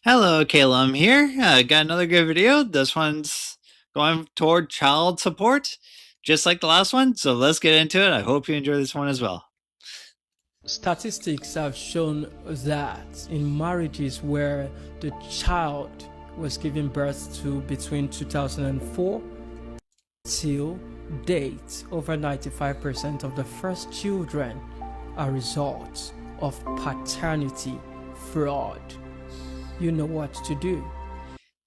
Hello, Kayla. I'm here. Got another good video. This one's going toward child support, just like the last one. So let's get into it. I hope you enjoy this one as well. Statistics have shown that in marriages where the child was given birth to between 2004 till date, over 95% of the first children are results of paternity fraud. You know what to do.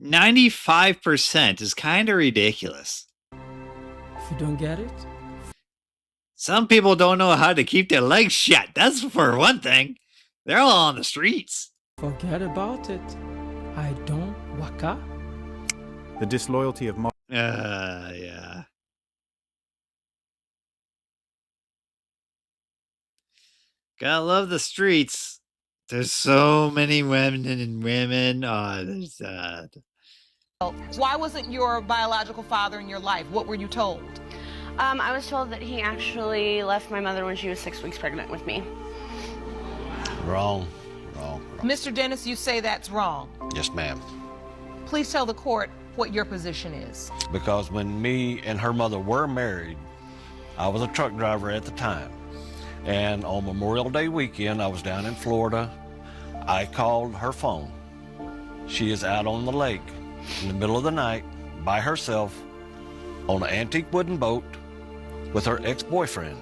95% is kind of ridiculous. If you don't get it, Some people don't know how to keep their legs shut. That's for one thing. They're all on the streets. forget about it. I don't waka. The disloyalty of Yeah. Gotta love the streets. There's so many women and women. Oh, there's Why wasn't your biological father in your life? What were you told? I was told that he actually left my mother when she was 6 weeks pregnant with me. Wrong. Mr. Dennis, you say that's wrong. Yes, ma'am. Please tell the court what your position is. Because when me and her mother were married, I was a truck driver at the time. And on Memorial Day weekend, I was down in Florida. I called her phone. She is out on the lake in the middle of the night by herself on an antique wooden boat with her ex-boyfriend,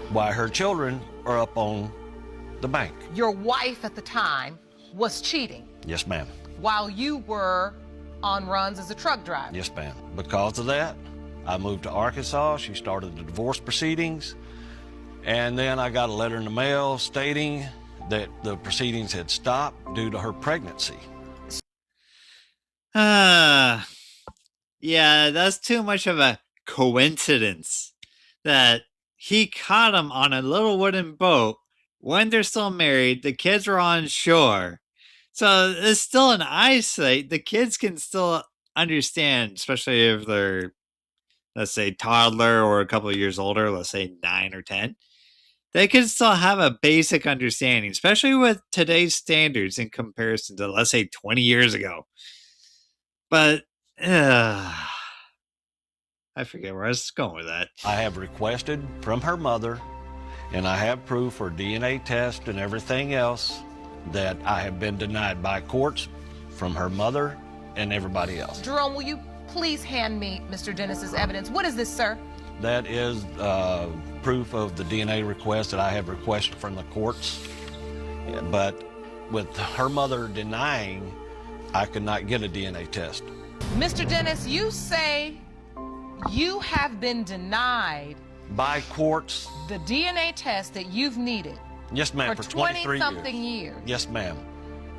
while her children are up on the bank. Your wife at the time was cheating Yes, ma'am. while you were on runs as a truck driver. Yes, ma'am. Because of that, I moved to Arkansas. She started the divorce proceedings. And then I got a letter in the mail stating that the proceedings had stopped due to her pregnancy. Yeah, that's too much of a coincidence that he caught him on a little wooden boat when they're still married. The kids are on shore. So it's still an eyesight. The kids can still understand, especially if they're, let's say, toddler or a couple of years older, let's say 9 or 10. They can still have a basic understanding, especially with today's standards in comparison to, let's say, 20 years ago. But I forget where I was going with that. I have requested from her mother, and I have proof for DNA test and everything else, that I have been denied by courts from her mother and everybody else. Jerome, will you please hand me Mr. Dennis's evidence? What is this, sir? That is proof of the DNA request that I have requested from the courts. But with her mother denying, I could not get a DNA test. Mr. Dennis, you say you have been denied By courts? the DNA test that you've needed Yes, ma'am, for 23 20-something years. Yes, ma'am.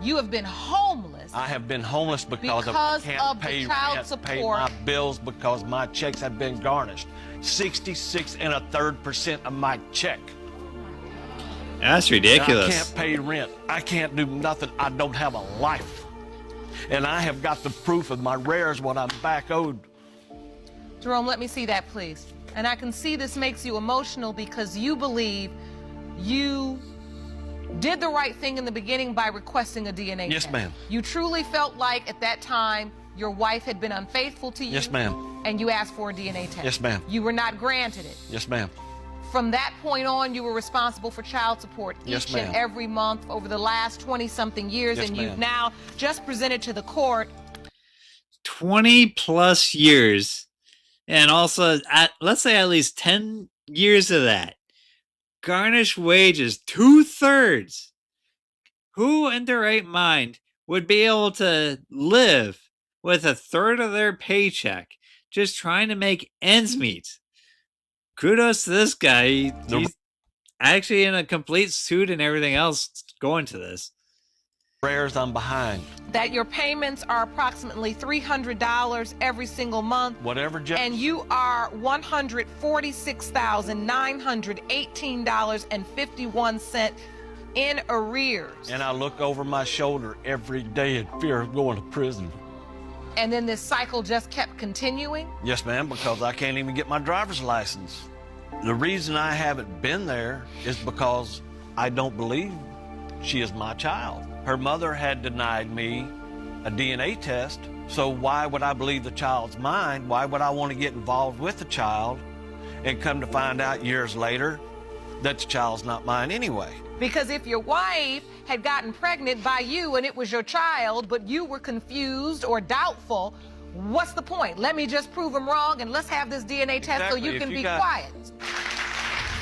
You have been homeless. I have been homeless because I Because can't of the pay child rent, pay support. my bills because my checks have been garnished. 66.33% of my check. That's And ridiculous. I can't pay rent. I can't do nothing. I don't have a life. And I have got the proof of my rares what I'm back owed. Jerome, let me see that, please. And I can see this makes you emotional because you believe you did the right thing in the beginning by requesting a DNA test. Yes, ma'am. You truly felt like at that time your wife had been unfaithful to you. Yes, ma'am. And you asked for a DNA test. Yes, ma'am. You were not granted it. Yes, ma'am. From that point on, you were responsible for child support Yes, each and ma'am. every month over the last 20-something years, Yes, and you've ma'am. now just presented to the court 20 plus years. And also, let's say at least 10 years of that. Garnished wages, 2/3. Who in their right mind would be able to live with 1/3 of their paycheck just trying to make ends meet? Kudos to this guy. He's actually in a complete suit and everything else going to this. Rares I'm behind. that your payments are approximately $300 every single month. Whatever, Judge. And you are $146,918.51 in arrears. And I look over my shoulder every day in fear of going to prison. And then this cycle just kept continuing? Yes, ma'am, because I can't even get my driver's license. The reason I haven't been there is because I don't believe she is my child. Her mother had denied me a DNA test, so why would I believe the child's mine? Why would I want to get involved with the child and come to find out years later that the child's not mine anyway? Because if your wife had gotten pregnant by you and it was your child, but you were confused or doubtful, what's the point? Let me just prove them wrong and let's have this DNA test so Exactly. you If can you be got- quiet.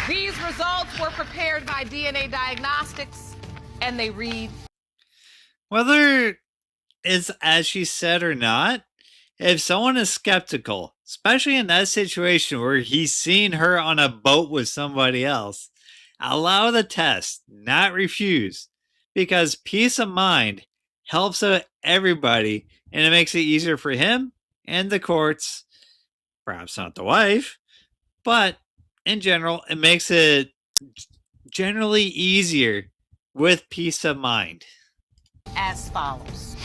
These results were prepared by DNA Diagnostics, and they read, Whether it's as she said or not, if someone is skeptical, especially in that situation where he's seen her on a boat with somebody else, allow the test, not refuse, because peace of mind helps out everybody and it makes it easier for him and the courts, perhaps not the wife, but in general, it makes it generally easier with peace of mind. as follows.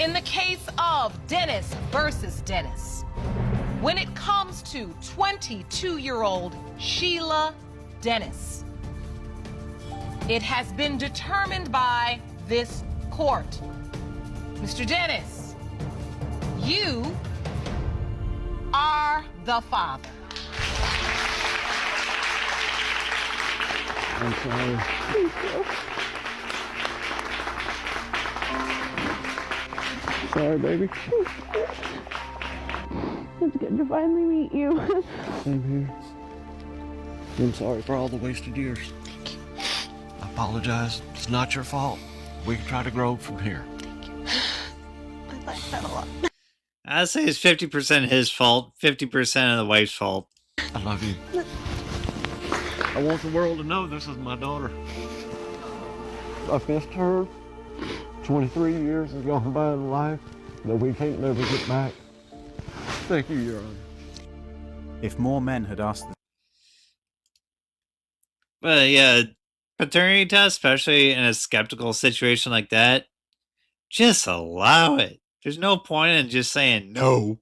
In the case of Dennis versus Dennis, when it comes to 22-year-old Sheila Dennis, it has been determined by this court. Mr. Dennis, you are the father. I'm sorry. Sorry, baby. It's good to finally meet you. Same here. I'm sorry for all the wasted years. I apologize. It's not your fault. We can try to grow from here. I like that a lot. I'd say it's 50% his fault, 50% of the wife's fault. I love you. I want the world to know this is my daughter. I've missed her. 23 years has gone by in life that we can't never get back. Thank you, Your Honor. If more men had asked the But yeah, paternity test, especially in a skeptical situation like that, just allow it. There's no point in just saying no,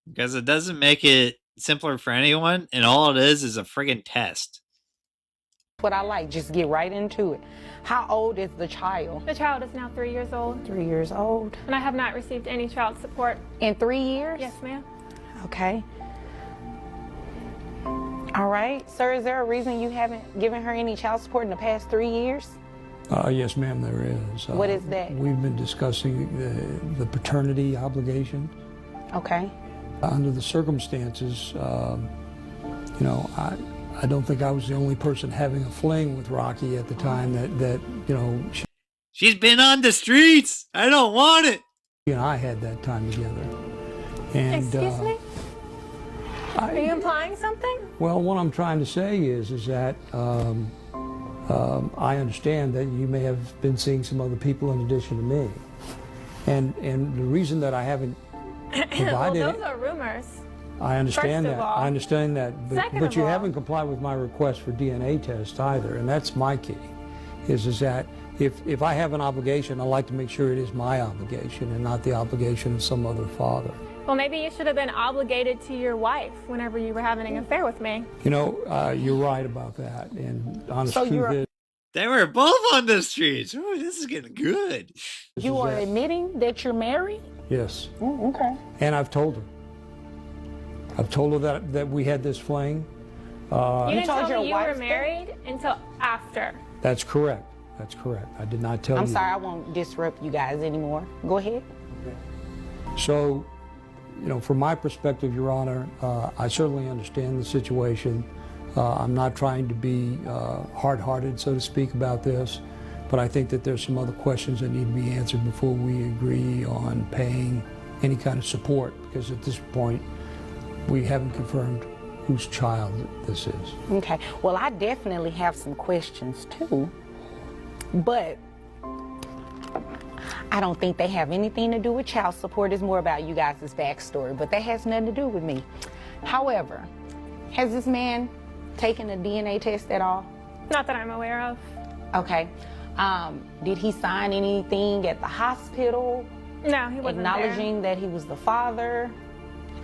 because it doesn't make it simpler for anyone, and all it is a friggin' test. What I like, just get right into it. How old is the child? The child is now 3 years old, 3 years old. and I have not received any child support. In 3 years? Yes, ma'am. Okay. All right. Sir, is there a reason you haven't given her any child support in the past 3 years? Yes, ma'am, there is. What is that? We've been discussing the paternity obligation. Okay. Under the circumstances, I don't think I was the only person having a fling with Rocky at the time that She's been on the streets. I don't want it. she and I had that time together. And, Excuse me? Are you implying something? Well, what I'm trying to say is that I understand that you may have been seeing some other people in addition to me. And the reason that I haven't Well, provided those are rumors. I understand First of that. all. I understand that. Second But of you all. haven't complied with my request for DNA test either, and that's my key. Is that if I have an obligation, I like to make sure it is my obligation and not the obligation of some other father. Well, maybe you should have been obligated to your wife whenever you were having an affair with me. You're right about that. And honest So truth you're- is, They were both on the streets. Ooh, this is getting good. You are admitting that you're married? yes. Oh, okay. And I've told her. I've told her that we had this fling. You didn't told tell your me you were wife that? married until after. That's correct. That's correct. I did not tell you. I'm sorry, I won't disrupt you guys anymore. Go ahead. So, from my perspective, Your Honor, I certainly understand the situation. I'm not trying to be hard-hearted, so to speak, about this, but I think that there's some other questions that need to be answered before we agree on paying any kind of support, because at this point, we haven't confirmed whose child this is. Okay. Well, I definitely have some questions too, but I don't think they have anything to do with child support. It's more about you guys' backstory, but that has nothing to do with me. However, has this man taken a DNA test at all? Not that I'm aware of. Okay. Did he sign anything at the hospital No, he wasn't acknowledging that he was the father?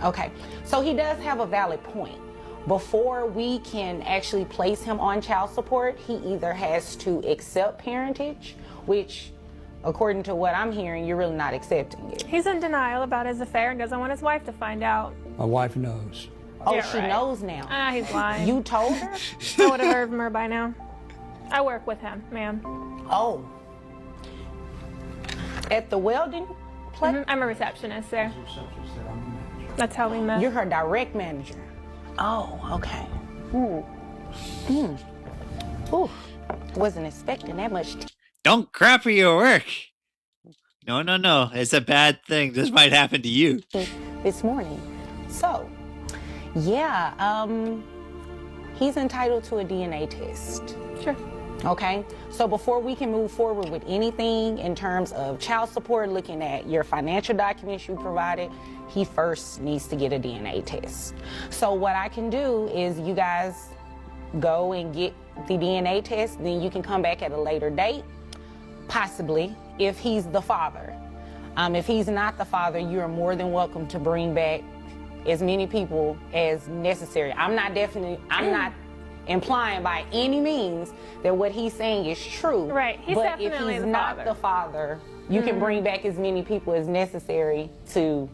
Okay. So he does have a valid point. before we can actually place him on child support, he either has to accept parentage, which, according to what I'm hearing, you're really not accepting it. He's in denial about his affair and doesn't want his wife to find out. My wife knows. Oh, Yeah, she right. knows now. Ah, he's lying. You told her? I would have heard from her by now. I work with him, ma'am. Oh. At the welding place? I'm a receptionist there. That's how we met. You're her direct manager. Oh, okay. Ooh, wasn't expecting that much. Don't crap for your work. No. It's a bad thing. This might happen to you. This morning. So, yeah, he's entitled to a DNA test. Sure. Okay, so before we can move forward with anything in terms of child support, looking at your financial documents you provided, he first needs to get a DNA test. So what I can do is you guys go and get the DNA test, then you can come back at a later date, possibly, if he's the father. If he's not the father, you are more than welcome to bring back as many people as necessary. I'm not implying by any means that what he's saying is true. Right, he's but if definitely he's the not father. the father, you can bring back as many people as necessary to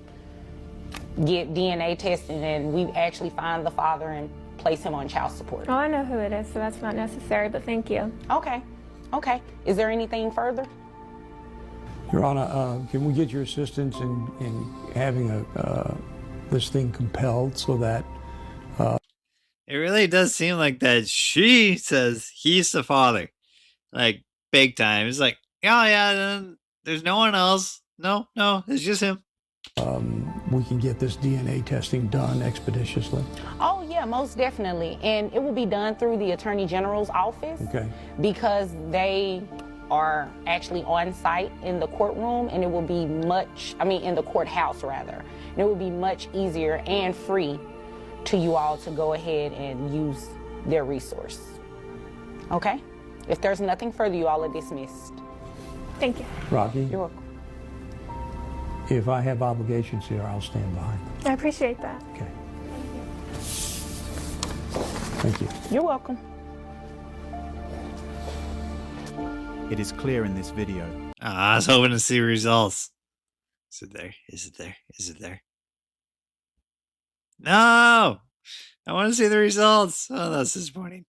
get DNA tested, and we actually find the father and place him on child support. Well, I know who it is, so that's not necessary, but thank you. Okay. Is there anything further? Your Honor, can we get your assistance in having this thing compelled so that It really does seem like that she says he's the father. Like, big time. It's like, then there's no one else. No, it's just him. we can get this DNA testing done expeditiously? Oh yeah, most definitely. And it will be done through the Attorney General's office. Okay. Because they are actually on site in the courtroom, and it will be in the courthouse rather. And it will be much easier and free to you all to go ahead and use their resource. Okay? If there's nothing further, you all are dismissed. Thank you. Rocky, You're welcome. if I have obligations here, I'll stand behind them. I appreciate that. Okay. Thank you. You're welcome. It is clear in this video. I was hoping to see results. Is it there? No! I want to see the results. Oh, that's disappointing.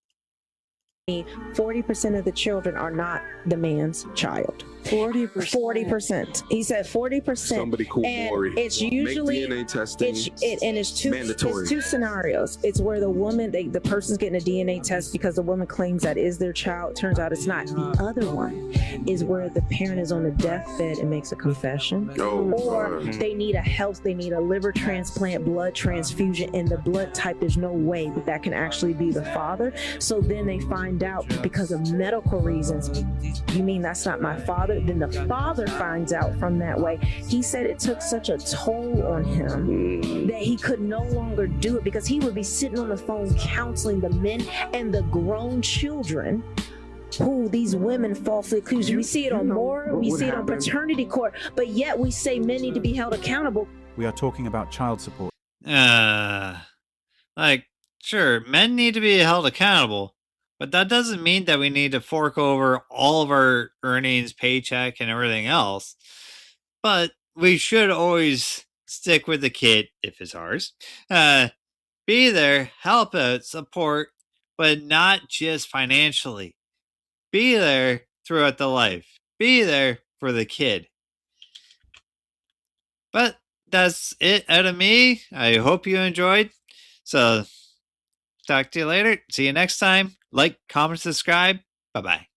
40% of the children are not the man's child. 40%. 40%. He said 40%. Somebody call and Maury. it's usually make DNA testing. It's mandatory. two scenarios. It's where the woman, the person's getting a DNA test because the woman claims that is their child. Turns out it's not. The other one is where the parent is on the deathbed and makes a confession, or they need a liver transplant, blood transfusion, and the blood type, there's no way that can actually be the father. So then they find out because of medical reasons, you mean that's not my father? Then the father finds out from that way. He said it took such a toll on him that he could no longer do it, because he would be sitting on the phone counseling the men and the grown children who these women falsely accuse. We see it on Moore, we see it on paternity court, but yet we say men need to be held accountable. We are talking about child support. Sure, men need to be held accountable, but that doesn't mean that we need to fork over all of our earnings, paycheck, and everything else. But we should always stick with the kid, if it's ours. Be there, help out, support, but not just financially. Be there throughout the life. Be there for the kid. But that's it out of me. I hope you enjoyed. So, talk to you later. See you next time. Like, comment, subscribe. Bye-bye.